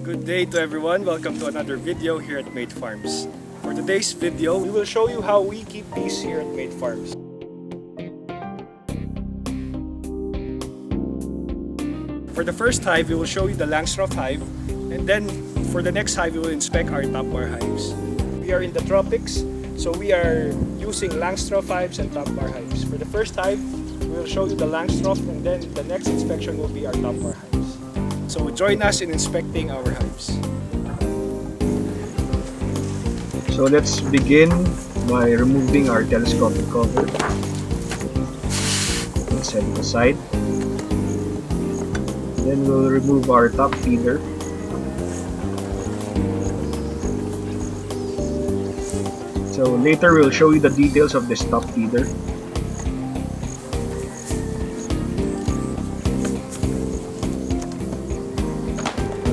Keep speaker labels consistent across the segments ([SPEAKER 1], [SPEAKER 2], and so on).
[SPEAKER 1] Good day to everyone. Welcome to another video here at Made Farms. For today's video, we will show you how we keep bees here at Made Farms. For the first hive, we will show you the Langstroth Hive, and then for the next hive, we will inspect our top bar hives. We are in the tropics, so we are using Langstroth hives and top bar hives. For the first hive, we will show you the Langstroth, and then the next inspection will be our top bar hives. So join us in inspecting our hives.
[SPEAKER 2] So let's begin by removing our telescopic cover. Let's set it aside. Then we'll remove our top feeder. So later we'll show you the details of this top feeder.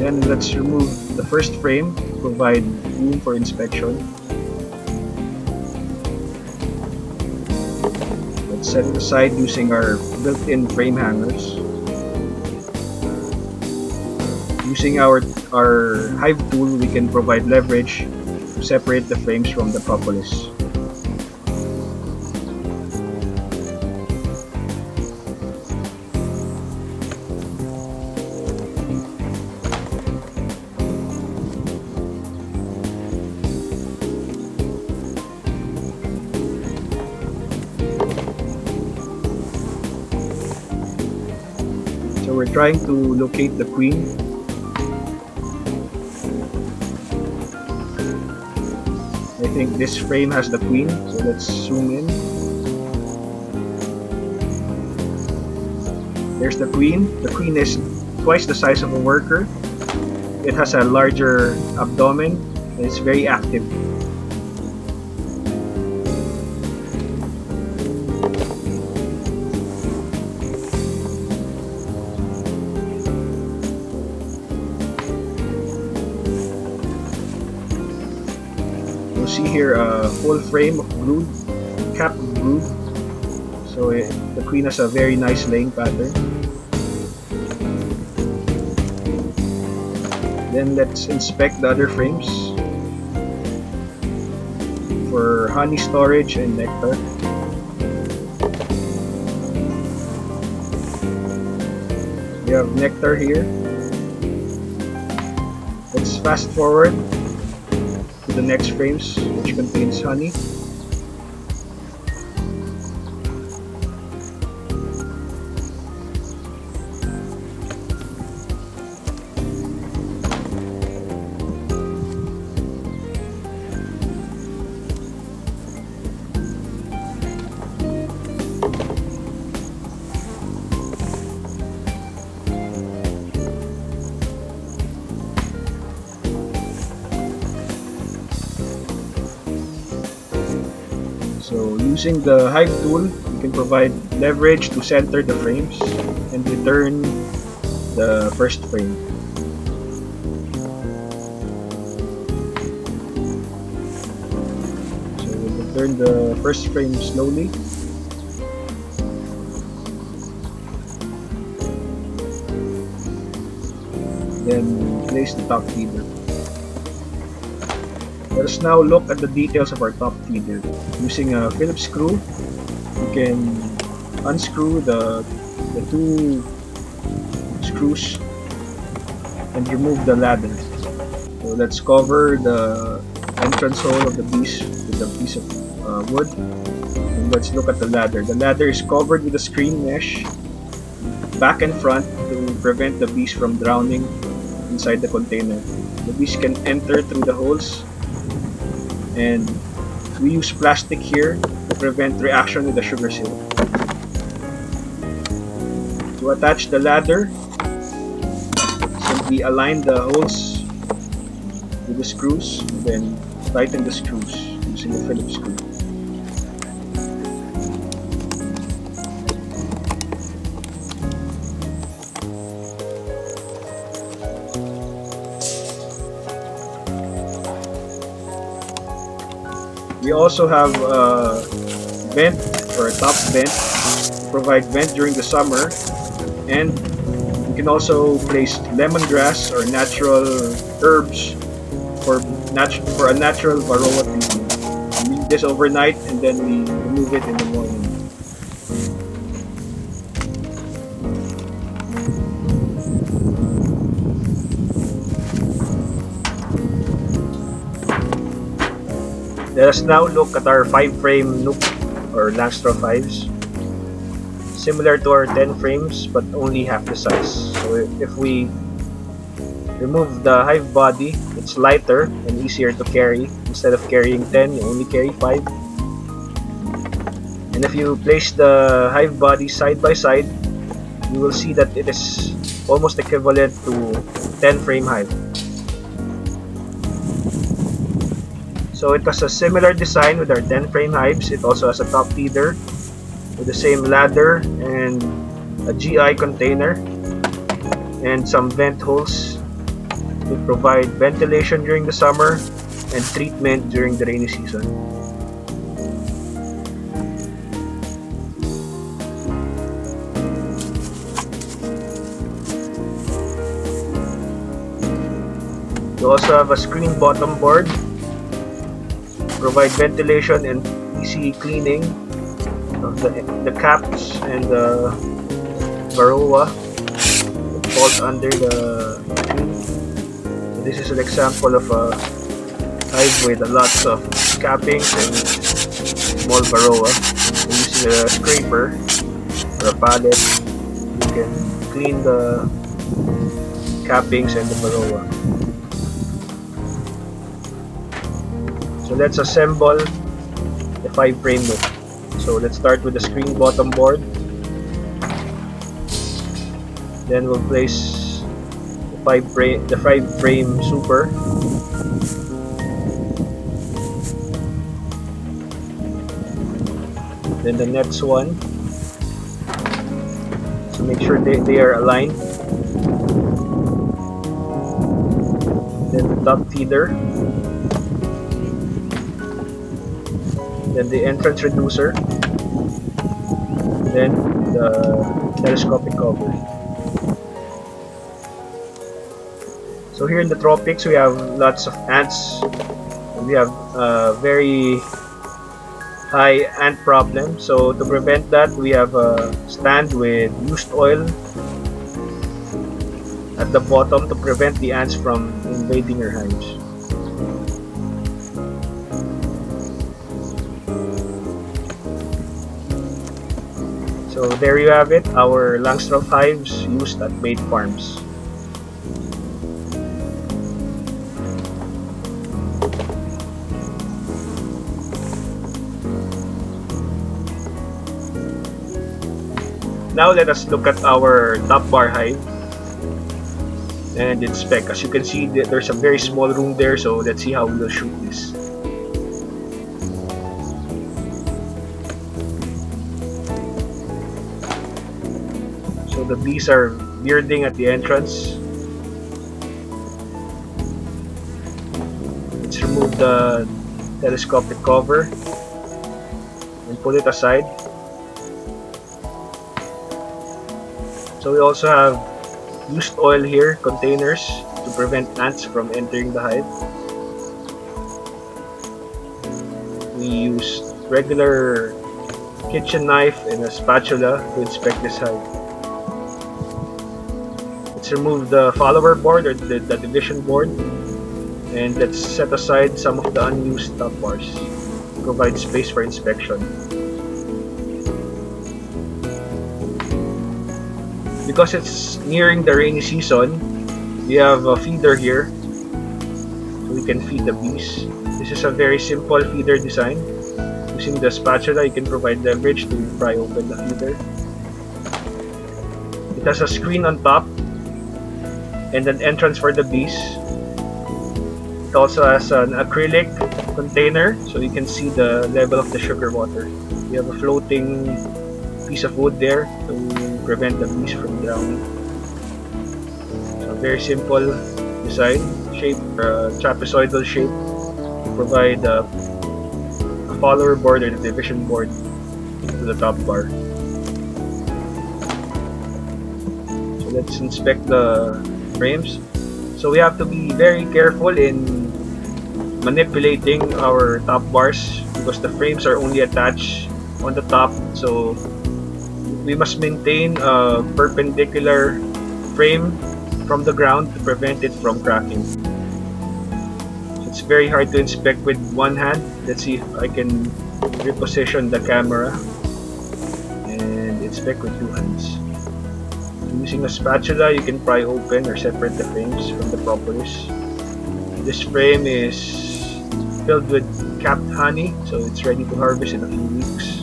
[SPEAKER 2] Then let's remove the first frame to provide room for inspection. Let's set it aside using our built-in frame hangers. Using our hive tool, we can provide leverage to separate the frames from the propolis. So we're trying to locate the queen. I think this frame has the queen, so let's zoom in. There's the queen. The queen is twice the size of a worker. It has a larger abdomen and it's very active. See here a full frame of brood, cap of brood. So the queen has a very nice laying pattern. Then let's inspect the other frames for honey storage and nectar. We have nectar here. Let's fast forward to the next frames, which contains honey. So using the hive tool, you can provide leverage to center the frames and return the first frame. So we'll return the first frame slowly. Then place the top feeder. Let us now look at the details of our top feeder. Using a Phillips screw, you can unscrew the two screws and remove the ladder. So let's cover the entrance hole of the bees with a piece of wood. And let's look at the ladder. The ladder is covered with a screen mesh back and front to prevent the bees from drowning inside the container. The bees can enter through the holes, and we use plastic here to prevent reaction with the sugar syrup. To attach the ladder, simply align the holes with the screws, and then tighten the screws using a Phillips screw. We also have a vent or a top vent to provide vent during the summer and You can also place lemongrass or natural herbs for a natural varroa treatment. We leave this overnight and then we remove it in the morning. Let us now look at our 5-frame Nook or Langstroth hives. Similar to our 10 frames but only half the size. So if we remove the hive body, it's lighter and easier to carry. Instead of carrying 10, you only carry 5. And if you place the hive body side by side, you will see that it is almost equivalent to 10 frame hive. So it has a similar design with our 10 frame hives. It also has a top feeder with the same ladder and a GI container and some vent holes to provide ventilation during the summer and treatment during the rainy season. We also have a screen bottom board to provide ventilation and easy cleaning of the caps and the varroa that falls under the screen. So this is an example of a hive with lots of cappings and small varroa. So using a scraper or a pallet, you can clean the cappings and the varroa. So let's assemble the 5-frame Nook. So let's start with the screen bottom board. Then we'll place the 5-frame super. Then the next one. So make sure they are aligned. Then the top feeder. Then the entrance reducer, then the telescopic cover. So here in the tropics we have lots of ants, and we have a very high ant problem. So to prevent that, we have a stand with used oil at the bottom to prevent the ants from invading your hives. So there you have it, our Langstroth hives used at bait farms. Now let us look at our top bar hive and its spec. As you can see, there's a very small room there, so let's see how we will shoot this. The bees are bearding at the entrance. Let's remove the telescopic cover and put it aside. So we also have used oil here, containers to prevent ants from entering the hive. We use regular kitchen knife and a spatula to inspect this hive. Let's remove the follower board or the division board, and let's set aside some of the unused top bars to provide space for inspection. Because it's nearing the rainy season, we have a feeder here so we can feed the bees. This is a very simple feeder design. Using the spatula, you can provide leverage to pry open the feeder. It has a screen on top and an entrance for the bees. It also has an acrylic container so you can see the level of the sugar water. We have a floating piece of wood there to prevent the bees from drowning. So very simple design, shape, trapezoidal shape to provide a follower board or the division board to the top bar. So Let's inspect the frames. So we have to be very careful in manipulating our top bars because the frames are only attached on the top, so we must maintain a perpendicular frame from the ground to prevent it from cracking. It's very hard to inspect with one hand. Let's see if I can reposition the camera and inspect with two hands. Using a spatula, you can pry open or separate the frames from the propolis. This frame is filled with capped honey, so it's ready to harvest in a few weeks.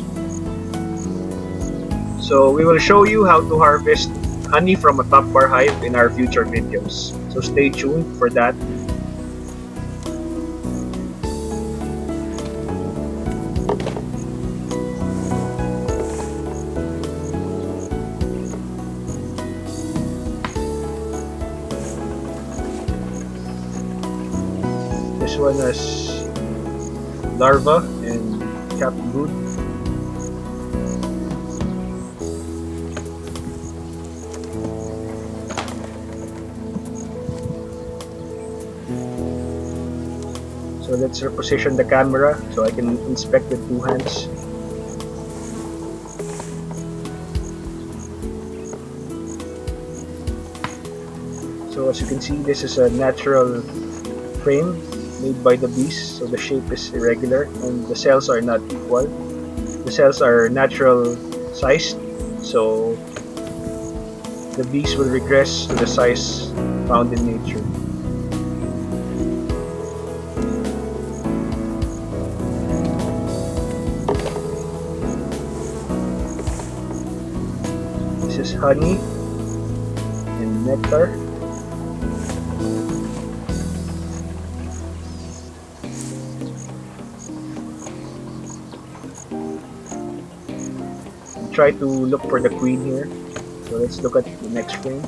[SPEAKER 2] So we will show you how to harvest honey from a top bar hive in our future videos. So stay tuned for that. This one has larva and capped brood. So let's reposition the camera so I can inspect with two hands. So as you can see, this is a natural frame made by the bees, so the shape is irregular and the cells are not equal. The cells are natural sized, so the bees will regress to the size found in nature. This is honey and nectar. Try to look for the queen here. So let's look at the next frame.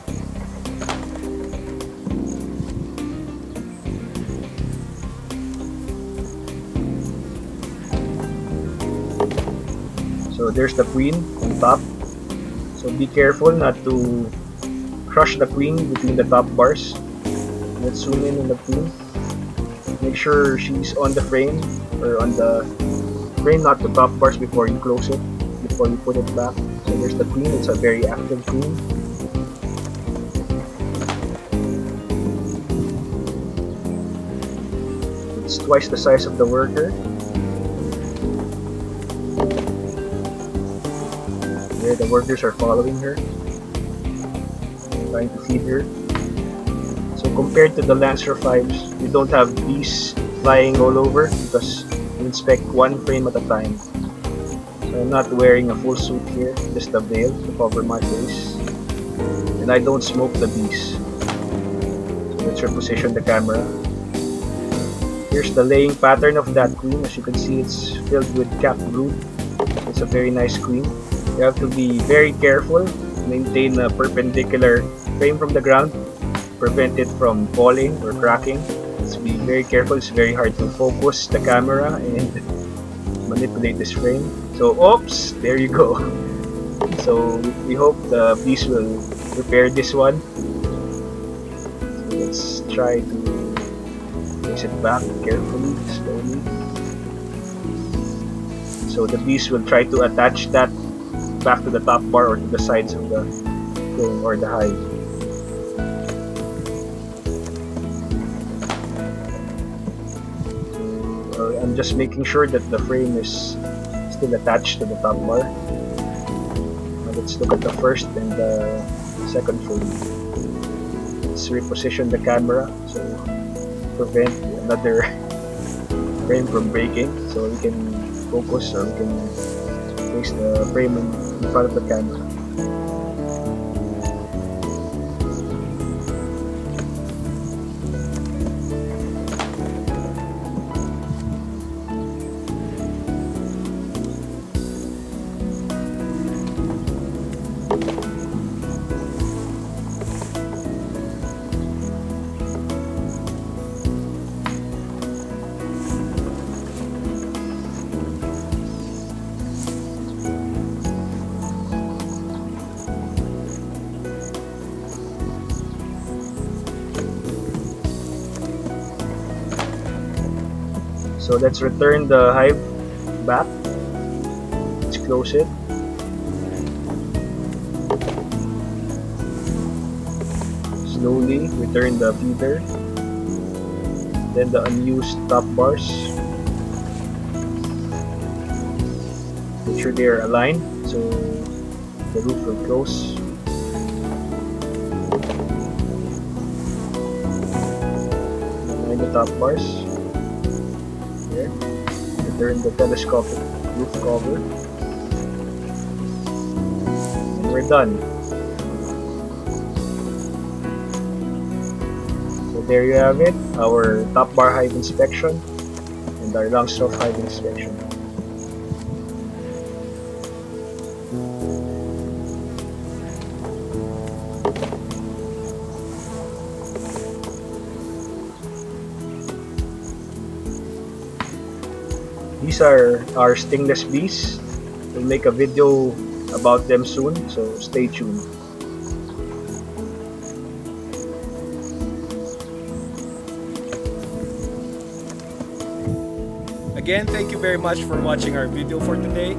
[SPEAKER 2] So there's the queen on top. So be careful not to crush the queen between the top bars. Let's zoom in on the queen. Make sure she's on the frame or on the frame, not the top bars, before you close it. Before you put it back. So there's the queen, it's a very active queen. It's twice the size of the worker. There the workers are following her, trying to feed her. So compared to the Langstroth hives, you don't have bees flying all over because you inspect one frame at a time. So I'm not wearing a full suit here, just a veil to cover my face. And I don't smoke the bees. So let's reposition the camera. Here's the laying pattern of that queen. As you can see, it's filled with capped brood. It's a very nice queen. You have to be very careful, maintain a perpendicular frame from the ground, prevent it from falling or cracking. Let's be very careful. It's very hard to focus the camera and manipulate this frame. So, oops, there you go. So we hope the bees will repair this one. So let's try to place it back carefully, slowly. So the bees will try to attach that back to the top bar or to the sides of the frame or the hive. I'm just making sure that the frame is still attached to the top bar. Now let's look at the first and the second frame. Let's reposition the camera so prevent another frame from breaking, so we can focus or we can place the frame in front of the camera. So let's return the hive back. Let's close it. Slowly return the feeder. Then the unused top bars. Make sure they are aligned so the roof will close. Align the top bars. There. Return the telescopic roof cover. And we're done. So there you have it, our top bar hive inspection and our Langstroth hive inspection. These are our stingless bees. We'll make a video about them soon, so stay tuned.
[SPEAKER 1] Again, thank you very much for watching our video for today.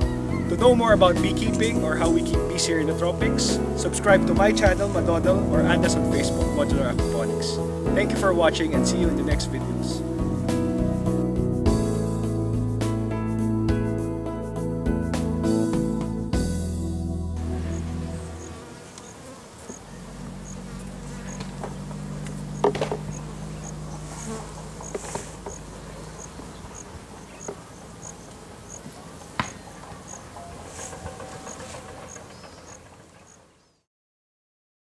[SPEAKER 1] To know more about beekeeping or how we keep bees here in the tropics, subscribe to my channel, Madodel, or add us on Facebook, Modular Aquaponics. Thank you for watching and see you in the next videos.